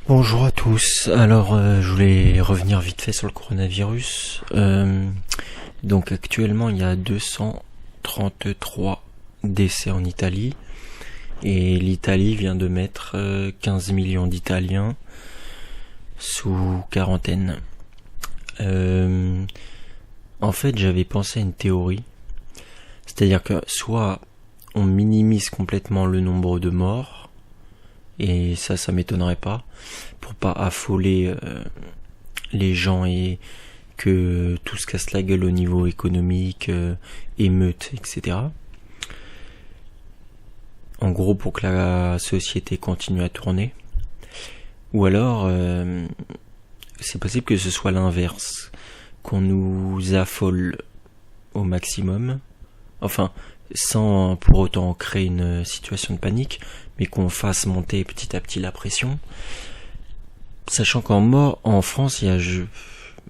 Bonjour à tous. Alors, je voulais revenir vite fait sur le coronavirus. Donc actuellement, il y a 233 décès en Italie. Et l'Italie vient de mettre 15 millions d'Italiens sous quarantaine. En fait, j'avais pensé à une théorie. C'est-à-dire que soit on minimise complètement le nombre de morts, et ça m'étonnerait pas, pour pas affoler les gens et que tout se casse la gueule au niveau économique, émeutes, etc. En gros, pour que la société continue à tourner. Ou alors, c'est possible que ce soit l'inverse, qu'on nous affole au maximum, enfin, sans pour autant créer une situation de panique, mais qu'on fasse monter petit à petit la pression. Sachant en France, il y a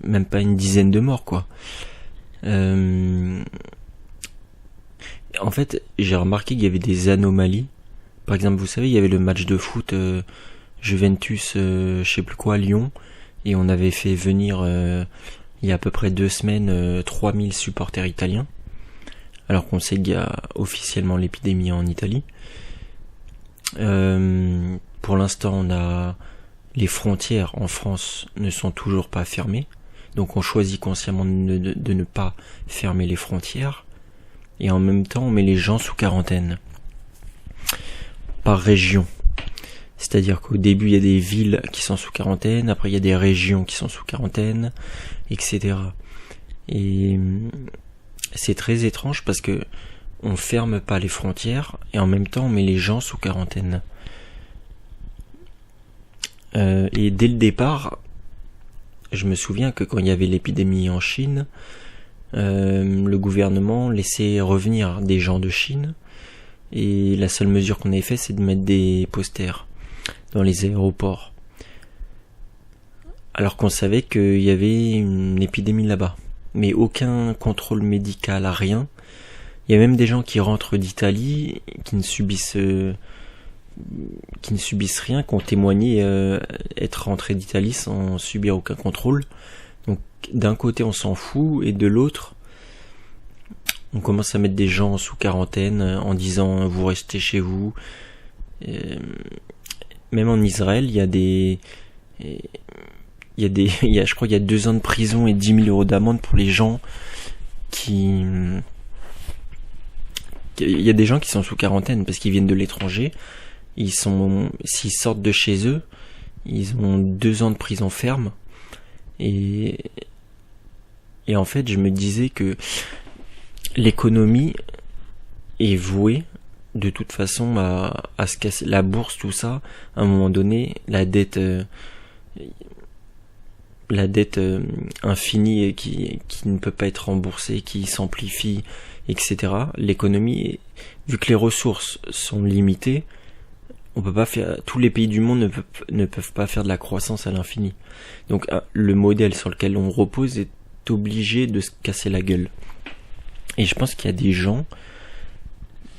même pas une dizaine de morts, quoi. En fait, j'ai remarqué qu'il y avait des anomalies. Par exemple, vous savez, il y avait le match de foot Juventus, je sais plus quoi, à Lyon, et on avait fait venir, il y a à peu près 2 semaines, 3000 supporters italiens, alors qu'on sait qu'il y a officiellement l'épidémie en Italie. Pour l'instant, les frontières en France ne sont toujours pas fermées, donc on choisit consciemment de ne pas fermer les frontières, et en même temps on met les gens sous quarantaine par région. C'est-à-dire qu'au début il y a des villes qui sont sous quarantaine, après il y a des régions qui sont sous quarantaine, etc. Et c'est très étrange parce que on ferme pas les frontières et en même temps on met les gens sous quarantaine. Et dès le départ, je me souviens que quand il y avait l'épidémie en Chine, le gouvernement laissait revenir des gens de Chine, et la seule mesure qu'on avait fait, c'est de mettre des posters dans les aéroports, alors qu'on savait qu'il y avait une épidémie là-bas, mais aucun contrôle médical, rien. Il y a même des gens qui rentrent d'Italie, qui ne subissent rien, qui ont témoigné être rentrés d'Italie sans subir aucun contrôle. Donc d'un côté on s'en fout, et de l'autre on commence à mettre des gens sous quarantaine en disant vous restez chez vous. Même en Israël, il y a je crois qu'il y a 2 ans de prison et 10 000 euros d'amende pour les gens il y a des gens qui sont sous quarantaine parce qu'ils viennent de l'étranger. S'ils sortent de chez eux, ils ont 2 ans de prison ferme. Et en fait, je me disais que l'économie est vouée de toute façon à se casser. La bourse, tout ça, à un moment donné, la dette infinie et qui ne peut pas être remboursée, qui s'amplifie, etc. L'économie, vu que les ressources sont limitées, on peut pas faire, tous les pays du monde ne peuvent pas faire de la croissance à l'infini. Donc le modèle sur lequel on repose est obligé de se casser la gueule. Et je pense qu'il y a des gens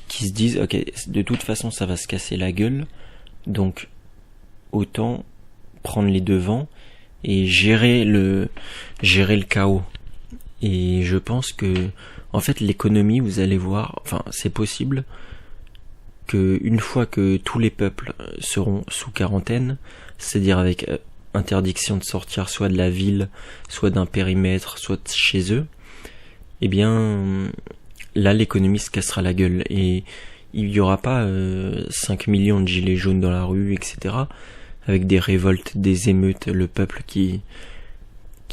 qui se disent ok, de toute façon ça va se casser la gueule, donc autant prendre les devants et gérer le chaos. Et je pense que en fait l'économie, vous allez voir, enfin c'est possible que une fois que tous les peuples seront sous quarantaine, c'est-à-dire avec interdiction de sortir soit de la ville, soit d'un périmètre, soit de chez eux, eh bien là l'économie se cassera la gueule et il y aura pas 5 millions de gilets jaunes dans la rue, etc. avec des révoltes, des émeutes, le peuple qui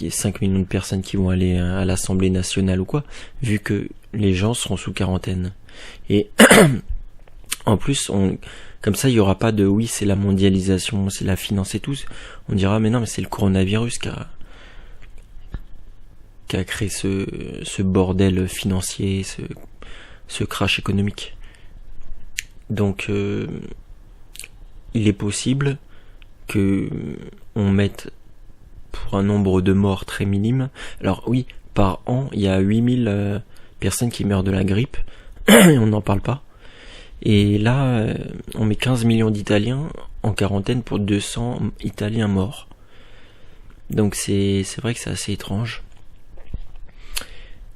est 5 millions de personnes qui vont aller à l'Assemblée nationale ou quoi, vu que les gens seront sous quarantaine. Et en plus, comme ça, il y aura pas de oui, c'est la mondialisation, c'est la finance et tout. On dira mais non, mais c'est le coronavirus qui a créé ce bordel financier, ce crash économique. Donc, il est possible que on mette pour un nombre de morts très minime. Alors oui, par an, il y a 8000 personnes qui meurent de la grippe et on n'en parle pas. Et là, on met 15 millions d'Italiens, en quarantaine pour 200 Italiens morts. Donc c'est vrai que c'est assez étrange.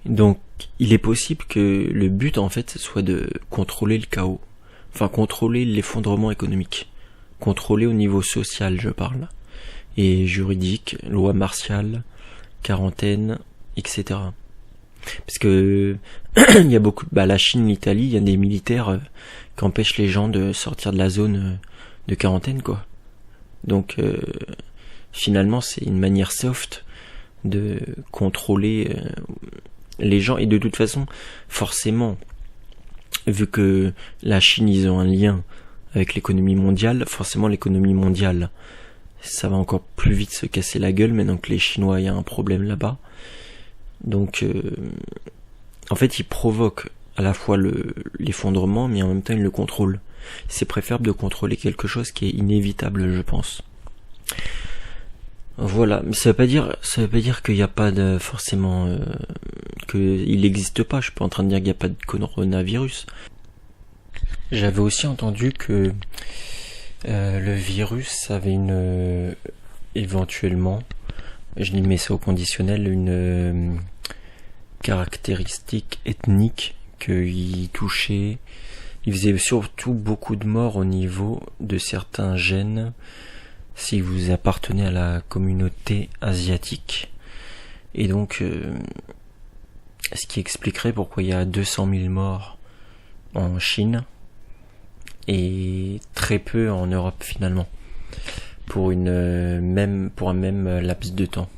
Donc il est possible que le but en fait soit de contrôler le chaos, enfin contrôler l'effondrement économique, contrôler au niveau social je parle, et juridique, loi martiale, quarantaine, etc. Parce que il y a beaucoup, la Chine, l'Italie, il y a des militaires qui empêchent les gens de sortir de la zone de quarantaine quoi. Donc finalement c'est une manière soft de contrôler les gens, et de toute façon forcément vu que la Chine ils ont un lien avec l'économie mondiale, forcément l'économie mondiale ça va encore plus vite se casser la gueule maintenant que les Chinois il y a un problème là-bas. Donc en fait ils provoquent à la fois l'effondrement mais en même temps ils le contrôlent. C'est préférable de contrôler quelque chose qui est inévitable je pense. Voilà, mais ça veut pas dire qu'il n'y a pas de forcément qu'il n'existe pas. Je suis pas en train de dire qu'il n'y a pas de coronavirus. J'avais aussi entendu que le virus avait éventuellement, je mets ça au conditionnel, une caractéristique ethnique qu'il touchait. Il faisait surtout beaucoup de morts au niveau de certains gènes si vous appartenez à la communauté asiatique. Et donc, ce qui expliquerait pourquoi il y a 200 000 morts en Chine et très peu en Europe finalement, pour un même laps de temps.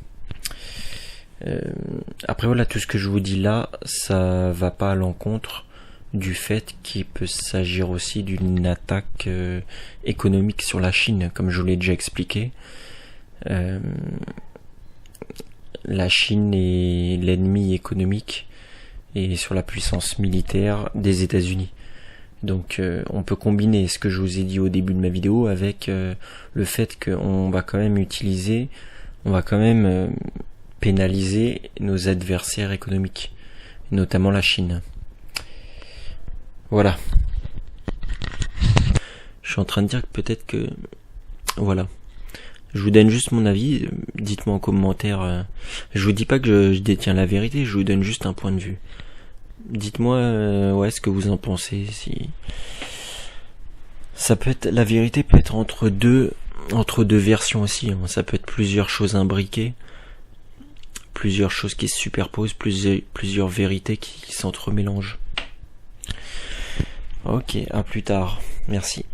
Après voilà, tout ce que je vous dis là, ça va pas à l'encontre du fait qu'il peut s'agir aussi d'une attaque économique sur la Chine, comme je vous l'ai déjà expliqué. La Chine est l'ennemi économique et sur la puissance militaire des États-Unis. Donc on peut combiner ce que je vous ai dit au début de ma vidéo avec le fait qu'on va quand même pénaliser nos adversaires économiques, notamment la Chine. Voilà. Je suis en train de dire que peut-être que... Voilà. Je vous donne juste mon avis. Dites-moi en commentaire. Je vous dis pas que je détiens la vérité. Je vous donne juste un point de vue. Dites-moi ce que vous en pensez. Si ça peut être, la vérité peut être entre deux versions aussi. Hein. Ça peut être plusieurs choses imbriquées, plusieurs choses qui se superposent, plusieurs vérités qui s'entremélangent. Ok, à plus tard. Merci.